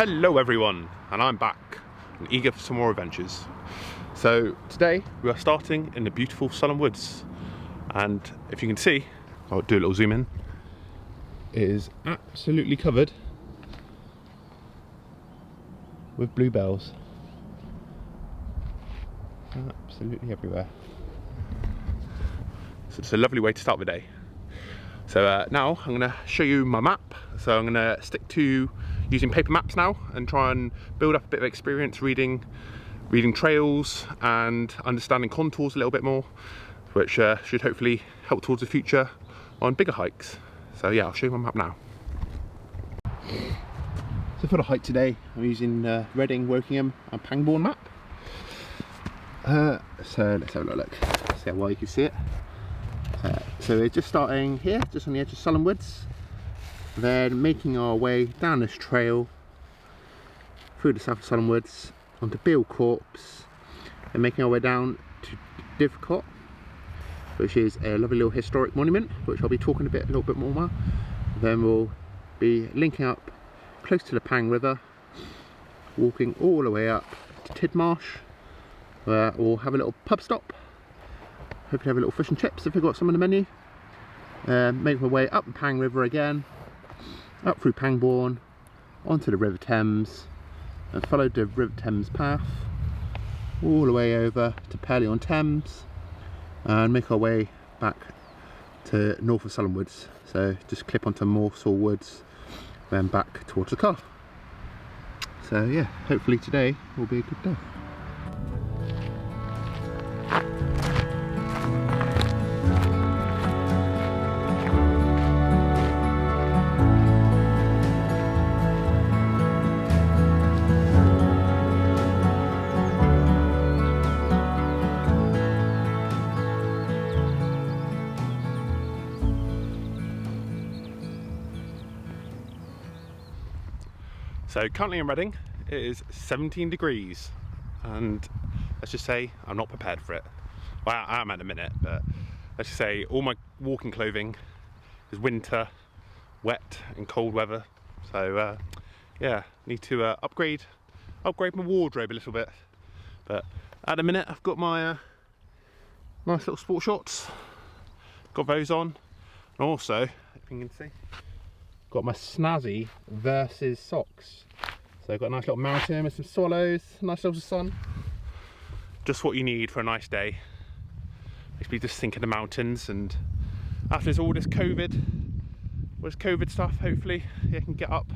Hello everyone, and I'm back and eager for some more adventures. So today we are starting in the beautiful Sulham Woods, and if you can see, I'll do a little zoom in, it is absolutely covered with bluebells. Absolutely everywhere. So it's a lovely way to start the day. So now I'm going to show you my map. So I'm going to stick to using paper maps now and try and build up a bit of experience reading trails and understanding contours a little bit more, which should hopefully help towards the future on bigger hikes. So yeah, I'll show you my map now. So for the hike today, I'm using Reading, Wokingham and Pangbourne map. So let's have a look, see how well you can see it. So we're just starting here, just on the edge of Sulham Woods, then making our way down this trail through the south of Sulham Woods onto Beale Corpse, and making our way down to Divcot, which is a lovely little historic monument, which I'll be talking a little bit more about. Then we'll be linking up close to the Pang River, walking all the way up to Tidmarsh, where we'll have a little pub stop. Hopefully have a little fish and chips if we've got some on the menu. Make my way up the Pang River again, up through Pangbourne, onto the River Thames, and follow the River Thames path all the way over to Purley on Thames, and make our way back to north of Sulham Woods. So just clip onto Morsel Woods, then back towards the car. So yeah, hopefully today will be a good day. So currently in Reading, it is 17 degrees, and let's just say I'm not prepared for it. Well, I am at a minute, but let's just say all my walking clothing is winter, wet and cold weather. So yeah, need to upgrade my wardrobe a little bit. But at the minute I've got my nice little sport shorts, got those on, and also, if you can see, got my snazzy Versus socks. So I've got a nice little mountain with some swallows, nice little sun. Just what you need for a nice day. Makes me just think of the mountains, and after all this COVID stuff, hopefully I can get up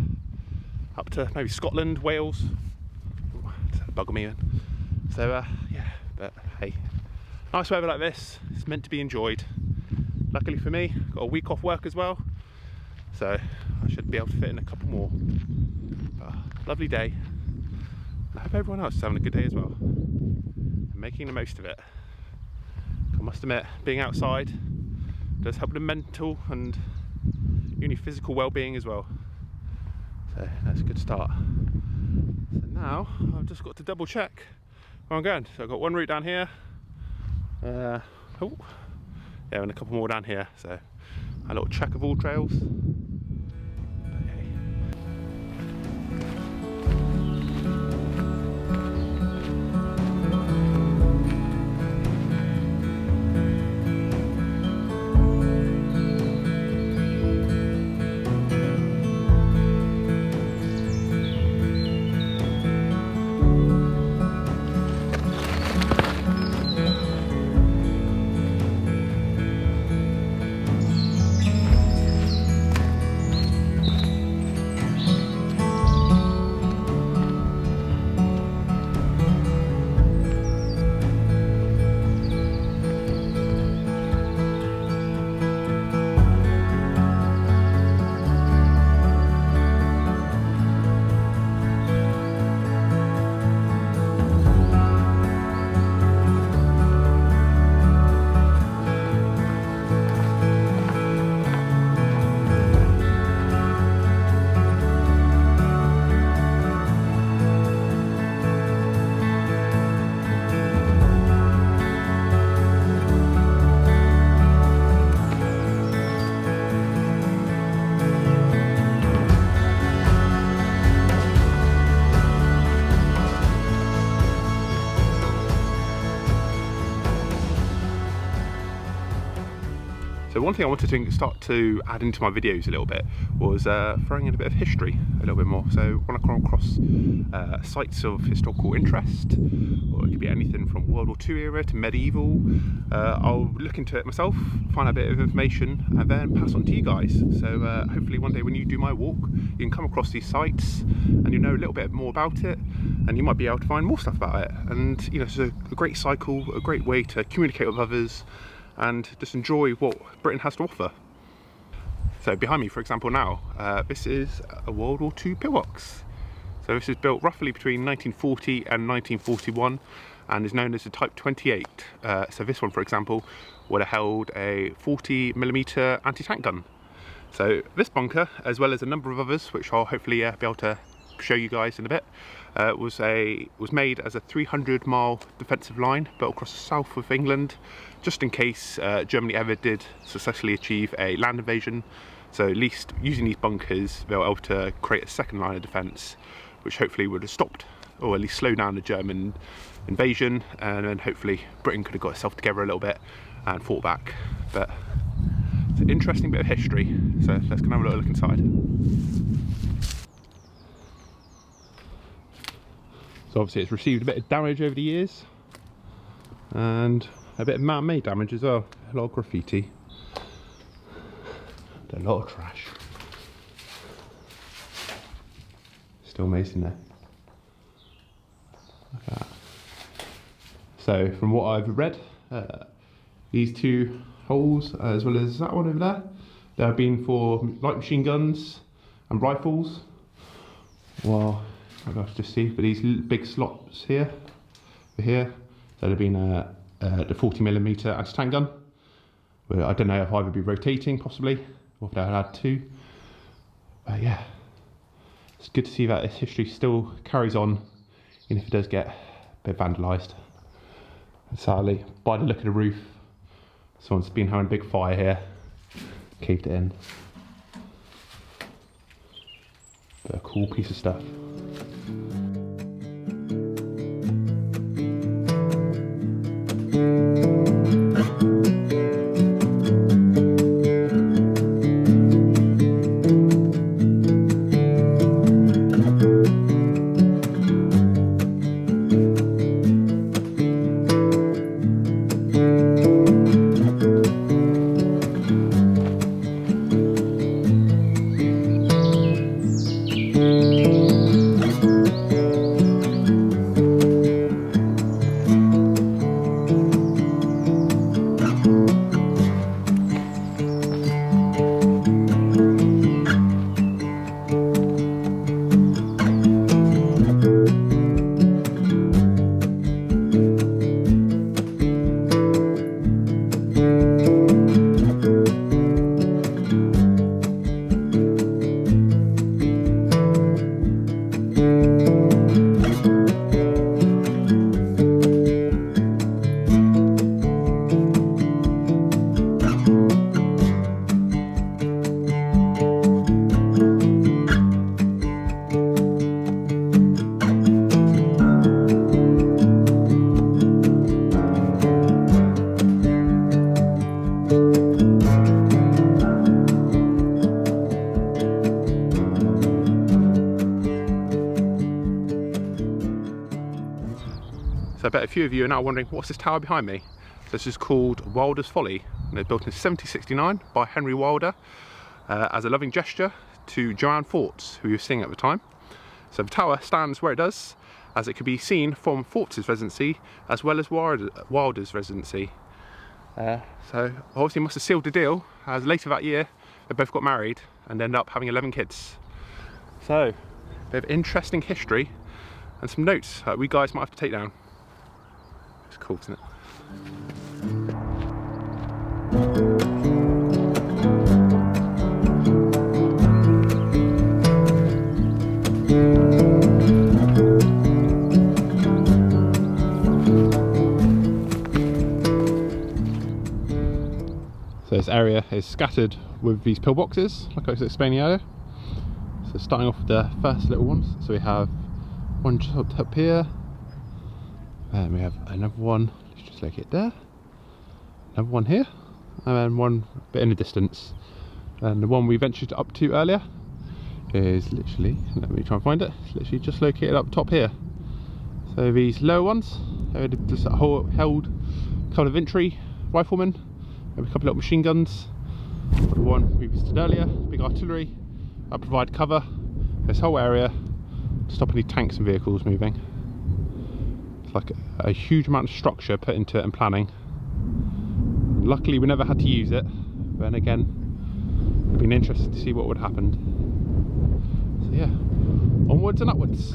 to maybe Scotland, Wales. Ooh, it's bugging me in. So yeah, but hey, nice weather like this, it's meant to be enjoyed. Luckily for me, got a week off work as well, so I should be able to fit in a couple more. But, lovely day. I hope everyone else is having a good day as well and making the most of it. I must admit, being outside does help with the mental and physical well-being as well. So that's a good start. So now I've just got to double check where I'm going. So I've got one route down here. Yeah, and a couple more down here. So a little check of all trails. So one thing I wanted to start to add into my videos a little bit was throwing in a bit of history a little bit more. So when I come across sites of historical interest, or it could be anything from World War II era to medieval, I'll look into it myself, find out a bit of information, and then pass on to you guys. So hopefully one day when you do my walk, you can come across these sites and you know a little bit more about it, and you might be able to find more stuff about it. And you know, it's a great cycle, a great way to communicate with others and just enjoy what Britain has to offer. So behind me, for example, now, this is a World War II pillbox. So this is built roughly between 1940 and 1941 and is known as the Type 28. So this one, for example, would have held a 40mm anti-tank gun. So this bunker, as well as a number of others, which I'll hopefully be able to show you guys in a bit, was made as a 300-mile defensive line built across the south of England, just in case Germany ever did successfully achieve a land invasion. So at least using these bunkers, they were able to create a second line of defence, which hopefully would have stopped, or at least slowed down the German invasion, and then hopefully Britain could have got itself together a little bit and fought back. But it's an interesting bit of history, so let's go and have a little look inside. So obviously it's received a bit of damage over the years, and a bit of man-made damage as well. A lot of graffiti, a lot of trash. Still amazing there. Look at that. So from what I've read, these two holes, as well as that one over there, they've been for light machine guns and rifles. Well, I can just see, but these big slots here, that have been the 40mm anti-tank gun. But I don't know if either be rotating possibly, or if they had two. But yeah, it's good to see that this history still carries on, even if it does get a bit vandalised. And sadly, by the look of the roof, someone's been having a big fire here, caved it in. But a cool piece of stuff. So I bet a few of you are now wondering, what's this tower behind me? This is called Wilder's Folly, and it's built in 1769 by Henry Wilder as a loving gesture to Joanne Forts, who he was seeing at the time. So the tower stands where it does, as it could be seen from Forts' residency as well as Wilder's residency. So obviously must have sealed the deal, as later that year they both got married and ended up having 11 kids. So a bit of interesting history and some notes that we guys might have to take down. It's cool, isn't it? So this area is scattered with these pillboxes, like I was explaining earlier. So starting off with the first little ones, so we have one just up here, and we have another one, let's just like it there, another one here, and then one bit in the distance. And the one we ventured up to earlier is literally, let me try and find it, it's literally just located up top here. So these lower ones, they're just held a couple of infantry riflemen, maybe a couple of little machine guns. The one we visited earlier, big artillery, that provide cover this whole area to stop any tanks and vehicles moving. It's like a huge amount of structure put into it and planning. Luckily we never had to use it, but then again, it'd been interesting to see what would happen. So yeah, onwards and upwards.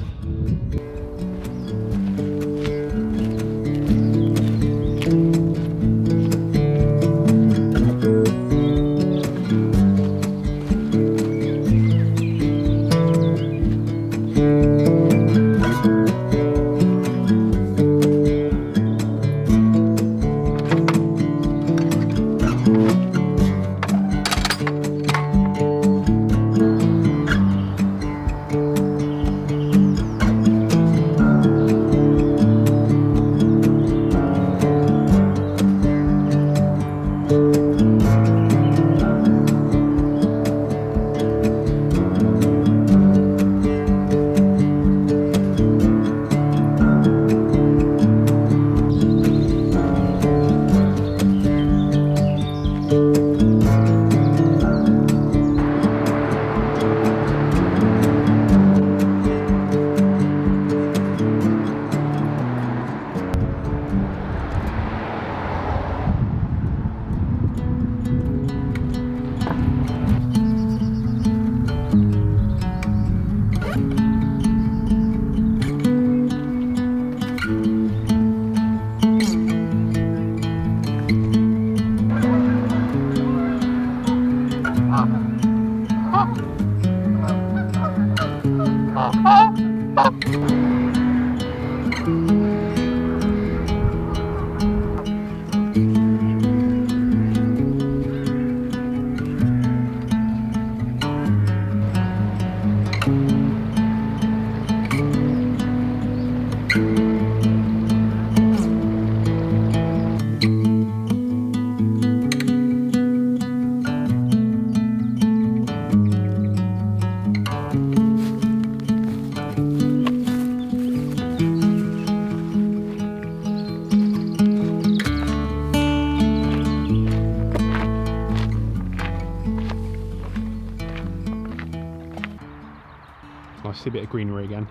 Nice to see a bit of greenery again.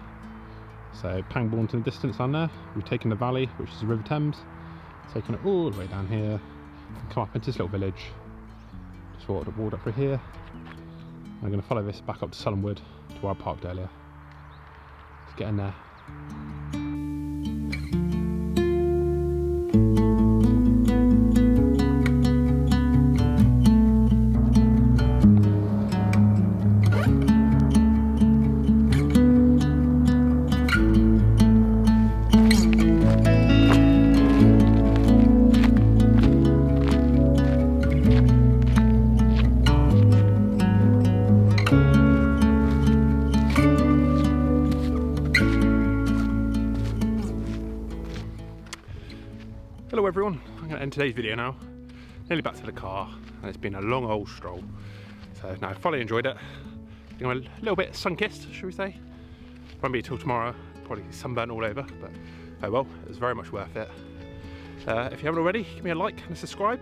So Pangbourne in the distance down there. We've taken the valley, which is the River Thames, taken it all the way down here, and come up into this little village. Just walked up through here. I'm going to follow this back up to Sulham Woods, to where I parked earlier. Let's get in there. Hello everyone, I'm going to end today's video now. Nearly back to the car, and it's been a long old stroll. So no, I thoroughly enjoyed it. I think I'm a little bit sun-kissed, should we say. Won't be till tomorrow, probably sunburnt all over, but oh well, it was very much worth it. If you haven't already, give me a like and a subscribe,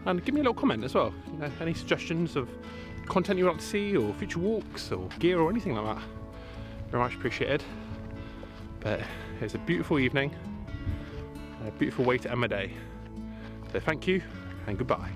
and give me a little comment as well. You know, any suggestions of content you'd like to see, or future walks, or gear, or anything like that. Very much appreciated. But it's a beautiful evening. A beautiful way to end my day. So thank you and goodbye.